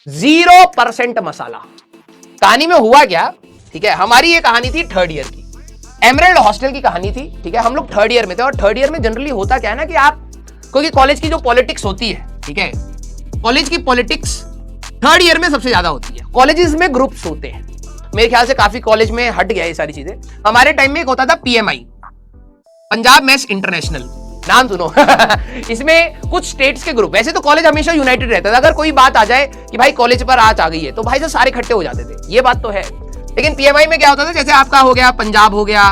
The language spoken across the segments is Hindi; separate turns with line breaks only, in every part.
0% मसाला। कहानी में हुआ क्या, ठीक है, हमारी ये कहानी थी थर्ड ईयर की, एमरेल्ड हॉस्टल की कहानी थी, ठीक है। हम लोग थर्ड ईयर में थे और थर्ड ईयर में जनरली होता क्या है ना कि आप, क्योंकि कॉलेज की जो पॉलिटिक्स होती है, ठीक है, कॉलेज की पॉलिटिक्स थर्ड ईयर में सबसे ज्यादा होती है। कॉलेजेस में ग्रुप्स होते हैं, मेरे ख्याल से काफी कॉलेज में हट गया ये सारी चीजें। हमारे टाइम में एक होता था PMI, पंजाब मैथ्स इंटरनेशनल, नाम सुनो इसमें कुछ स्टेट्स के ग्रुप, वैसे तो कॉलेज हमेशा यूनाइटेड रहता था, अगर कोई बात आ जाए कि भाई कॉलेज पर आज आ गई है तो भाई सारे इकट्ठे हो जाते थे, ये बात तो है। लेकिन PMI में क्या होता था, जैसे आपका हो गया पंजाब हो गया,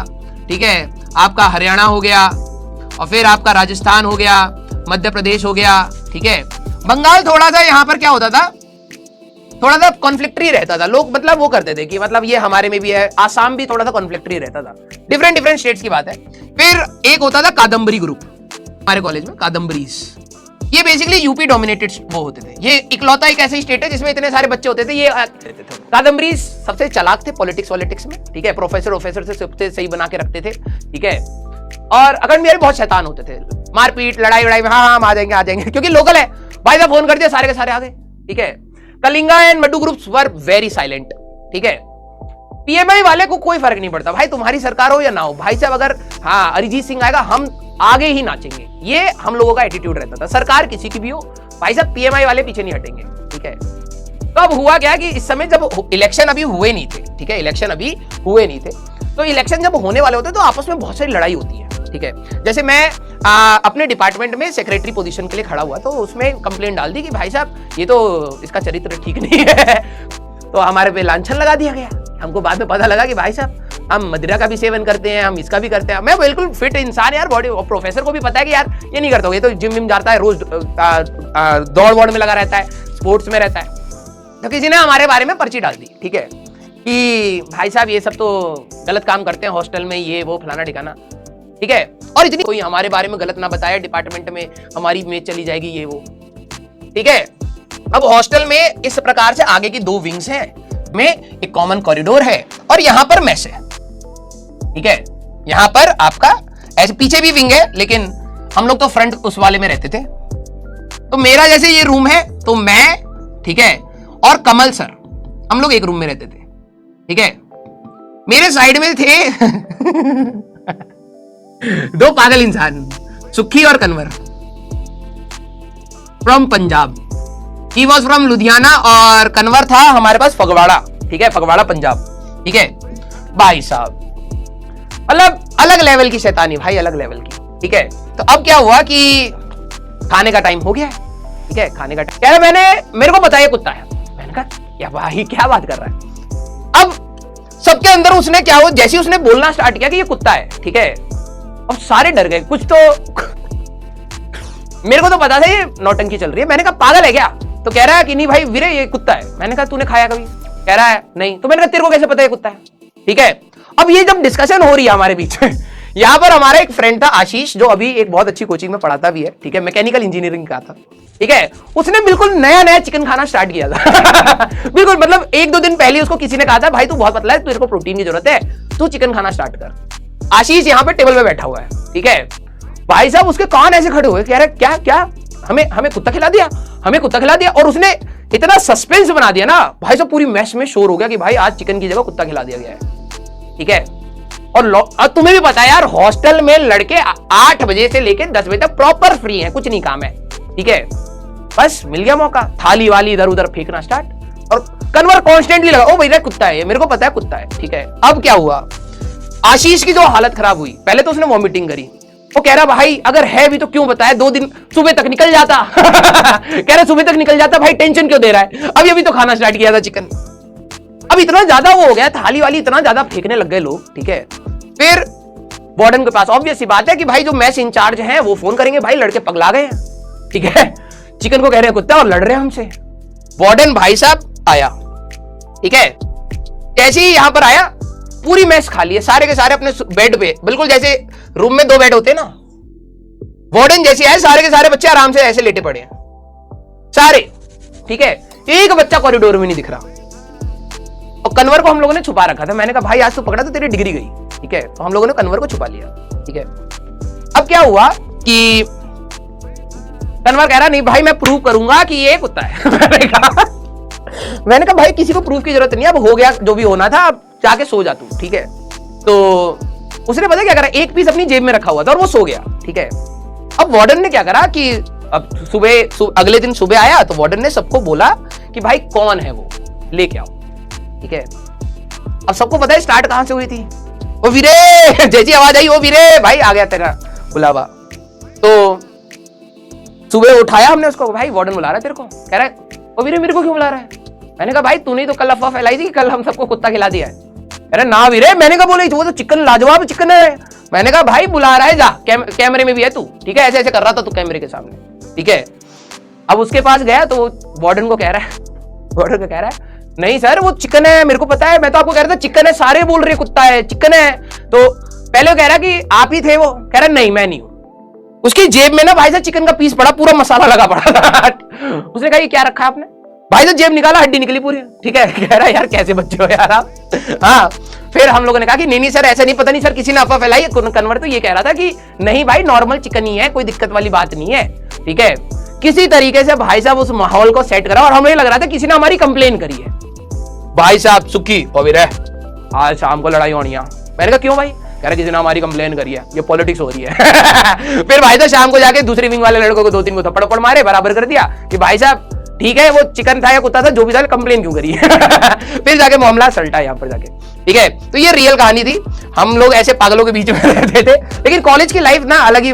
ठीक है, आपका हरियाणा हो गया, और फिर आपका राजस्थान हो गया, मध्य प्रदेश हो गया, ठीक है, बंगाल थोड़ा सा यहाँ पर क्या होता था, थोड़ा सा कॉन्फ्लिक्टरी रहता था। लोग मतलब वो करते थे कि मतलब ये हमारे में भी है, आसाम भी थोड़ा सा कॉन्फ्लिक्टरी रहता था, डिफरेंट स्टेट्स की बात है। फिर एक होता था कादम्बरी ग्रुप, हमारे कॉलेज में कादम्बरीज, ये बेसिकली यूपी डोमिनेटेड वो होते थे। ये इकलौता एक ऐसी स्टेट है जिसमें इतने सारे बच्चे होते थे। ये कादम्बरीज सबसे चालाक थे पॉलिटिक्स में, ठीक है, प्रोफेसर से सबसे सही बना के रखते थे, ठीक है, और अगर मेरे बहुत शैतान होते थे, मारपीट लड़ाई में, हाँ हम आ जाएंगे क्योंकि लोकल है भाई साहब, फोन कर दिया सारे के सारे आ गए, ठीक है। कलिंगा एंड मड्डू ग्रुप्स वर वेरी साइलेंट, ठीक है। PMI वाले को कोई फर्क नहीं पड़ता भाई, तुम्हारी सरकार हो या ना हो भाई साहब, अगर हाँ अरिजीत सिंह आएगा हम आगे ही नाचेंगे, ये हम लोगों का एटीट्यूड रहता था। सरकार किसी की भी हो भाई साहब, PMI वाले पीछे नहीं हटेंगे, ठीक है। तो अब हुआ क्या कि इस समय जब इलेक्शन अभी हुए नहीं थे, ठीक है, इलेक्शन अभी हुए नहीं थे, तो इलेक्शन जब होने वाले होते तो आपस में बहुत सारी लड़ाई होती है, ठीक है। जैसे मैं अपने डिपार्टमेंट में सेक्रेटरी पोजीशन के लिए खड़ा हुआ, तो उसमें कंप्लेंट डाल दी कि भाई साहब ये तो इसका चरित्र ठीक नहीं है तो हमारे पे लांछन लगा दिया गया। हमको बाद में पता लगा कि भाई साहब हम मदिरा का भी सेवन करते हैं, हम इसका भी करते हैं। मैं बिल्कुल फिट इंसान यार, बॉडी, और प्रोफेसर को भी पता है कि यार ये नहीं करता हूँ, ये तो जिम जाता है, रोज दौड़ वोड़ में लगा रहता है, स्पोर्ट्स में रहता है। तो किसी ने हमारे बारे में पर्ची डाल दी, ठीक है, कि भाई साहब ये सब तो गलत काम करते हैं हॉस्टल में, ये वो फलाना ठिकाना, ठीक है। और इतनी कोई हमारे बारे में गलत ना बताया, डिपार्टमेंट में हमारी इमेज चली जाएगी, ये वो, ठीक है। अब हॉस्टल में इस प्रकार से आगे की 2 विंग्स हैं, में एक कॉमन कॉरिडोर है और यहां पर मेस है, ठीक है। यहां पर आपका ऐसे पीछे भी विंग है, लेकिन हम लोग तो फ्रंट उस वाले में रहते थे। तो मेरा जैसे ये रूम है, तो मैं, ठीक है, और कमल सर, हम लोग एक रूम में रहते थे, ठीक है। मेरे साइड में थे 2 पागल इंसान, सुखी और Kanwar, from Punjab. He was from Ludhiana और कन्वर था हमारे पास फगवाड़ा, ठीक है, फगवाड़ा पंजाब, ठीक है। भाई साहब मतलब अलग लेवल की शैतानी भाई, अलग लेवल की, ठीक है। तो अब क्या हुआ कि खाने का टाइम हो गया, ठीक है, खाने का टाइम, कह रहा मेरे को बताइए कुत्ता है। मैंने कहा क्या भाई क्या बात कर रहा है। अब सबके अंदर उसने क्या हुआ, जैसे उसने बोलना स्टार्ट किया कि ये कुत्ता है, ठीक है, अब सारे डर गए। कुछ तो मेरे को तो पता था ये नौटंकी चल रही है। मैंने कहा पागल है क्या, तो कह रहा है कि नहीं भाई वीरे ये कुत्ता है। मैंने कहा तूने खाया कभी, कह रहा है नहीं। तो मैंने कहा तेरे को कैसे पता है कुत्ता है, ठीक है। अब ये जब डिस्कशन हो रही है हमारे बीच में, यहाँ पर हमारा एक फ्रेंड था आशीष, जो अभी एक बहुत अच्छी कोचिंग में पढ़ाता भी है, ठीक है, मैकेनिकल इंजीनियरिंग का था, ठीक है। उसने बिल्कुल नया चिकन खाना स्टार्ट किया था बिल्कुल मतलब 1-2 दिन पहले उसको किसी ने कहा था भाई तू बहुत पतला है, तेरे को प्रोटीन की जरूरत है, तू चिकन खाना स्टार्ट कर। आशीष यहाँ पे टेबल पे बैठा हुआ है, ठीक है। भाई साहब उसके कान ऐसे खड़े हुए, कह रहे क्या हमें कुत्ता खिला दिया, हमें कुत्ता खिला दिया। और उसने इतना सस्पेंस बना दिया ना भाई साहब, पूरी मैस में शोर हो गया कि भाई आज चिकन की जगह कुत्ता खिला दिया गया है, ठीक है। और तुम्हें भी पता है यार हॉस्टल में लड़के 8 बजे से लेकर 10 बजे तक प्रॉपर फ्री हैं, कुछ नहीं काम है, ठीक है। बस मिल गया मौका, थाली वाली इधर उधर फेंकना स्टार्ट। और कन्वर कॉन्स्टेंटली लगा, ओ भैया कुत्ता है ये, मेरे को पता है कुत्ता है, ठीक है। अब क्या हुआ, आशीष की जो हालत खराब हुई, पहले तो उसने वॉमिटिंग करी। वो कह रहा भाई अगर है भी तो क्यों बताया, 2 दिन सुबह तक निकल जाता कह रहा सुबह तक निकल जाता भाई, टेंशन क्यों दे रहा है, अभी तो खाना स्टार्ट किया था चिकन। अब इतना ज्यादा वो हो गया, थाली वाली इतना ज्यादा फेंकने लग गए लोग, ठीक है। फिर वार्डन के पास ऑब्वियस सी बात है कि भाई जो मैस इंचार्ज हैं वो फोन करेंगे, भाई लड़के पगला गए हैं, ठीक है, चिकन को कह रहे हैं कुत्ता और लड़ रहे हैं हमसे। वार्डन भाई साहब आया, ठीक है, जैसे ही यहां पर आया पूरी मैस खाली है, सारे के सारे अपने बेड पे, बिल्कुल जैसे रूम में 2 बेड होते हैं ना, वार्डन जैसे आए सारे के सारे बच्चे आराम से ऐसे लेटे पड़े हैं सारे, ठीक है। एक बच्चा कॉरिडोर में नहीं दिख रहा। और कन्वर को हम लोगों ने छुपा रखा था। मैंने कहा भाई आज तो पकड़ा तो तेरी डिग्री गई, ठीक है। तो हम लोगों ने कन्वर को छुपा लिया, ठीक है। अब क्या हुआ कि कन्वर कह रहा नहीं भाई मैं प्रूव करूंगा कि ये कुत्ता है मैंने कहा मैंने कहा भाई किसी को प्रूफ की जरूरत नहीं है, अब हो गया जो भी होना था, अब जाके सो जा तू, ठीक है। तो उसने पता क्या करा, एक पीस अपनी जेब में रखा हुआ था और वो सो गया, ठीक है। अब वार्डन ने क्या करा कि अब अगले दिन सुबह आया तो वार्डन ने सबको बोला कि भाई कौन है वो, लेके आओ, ठीक है। अब सबको पता है स्टार्ट कहां से हुई थी, ओ वीरे जैसी आवाज आई, ओ वीरे भाई आ गया तेरा बुलावा। तो सुबह उठाया हमने उसको, भाई वार्डन बुला रहा है तेरे को, कह रहा है ओ वीरे मेरे को क्यों बुला रहा है। मैंने कहा भाई तूने तो कल अफवाह फैलाई थी कि कल हम सबको कुत्ता खिला दिया है। कह रहा ना वीरे, मैंने कहा बोले वो तो चिकन लाजवाब चिकन है। मैंने कहा भाई बुला रहा है, जा कैमरे में भी है तू, ठीक है, ऐसे ऐसे कर रहा था तू कैमरे के सामने, ठीक है। अब उसके पास गया तो वार्डन को कह रहा है, वार्डन को कह रहा है नहीं सर वो चिकन है, मेरे को पता है, मैं तो आपको कह रहा था चिकन है, सारे बोल रहे कुत्ता है, चिकन है। तो पहले वो कह रहा कि आप ही थे वो, कह रहा नहीं मैं नहीं हूं। उसकी जेब में ना भाई साहब चिकन का पीस पड़ा, पूरा मसाला लगा पड़ा था। उसने कहा ये क्या रखा आपने, भाई साहब जेब निकाला, हड्डी निकली पूरी, ठीक है। कह रहा यार कैसे बच्चे हो यार आप। हाँ, फिर हम लोगों ने कहा कि नहीं सर ऐसा नहीं, पता नहीं सर किसी ने अफवाह फैलाई, कन्वर्ट तो ये कह रहा था कि नहीं भाई नॉर्मल चिकन ही है, कोई दिक्कत वाली बात नहीं है, ठीक है। किसी तरीके से भाई साहब उस माहौल को सेट करा और हमें लग रहा था किसी ने हमारी कंप्लेन करी है। भाई साहब सुखी और आज शाम को लड़ाई होनी है। मैंने कहा क्यों भाई, कह रहा किसी ने हमारी कंप्लेन करी है, ये पॉलिटिक्स हो रही है। फिर भाई साहब शाम को जाके दूसरी विंग वाले लड़कों को 2-3 को थप्पड़ मारे, बराबर कर दिया कि भाई साहब ठीक है वो चिकन था या कुत्ता था जो भी था, कंप्लेन क्यों करी। फिर जाके मामला सल्टा यहाँ पर जाके, ठीक है। तो ये रियल कहानी थी, हम लोग ऐसे पागलों के बीच में रहते थे, लेकिन कॉलेज की लाइफ ना अलग ही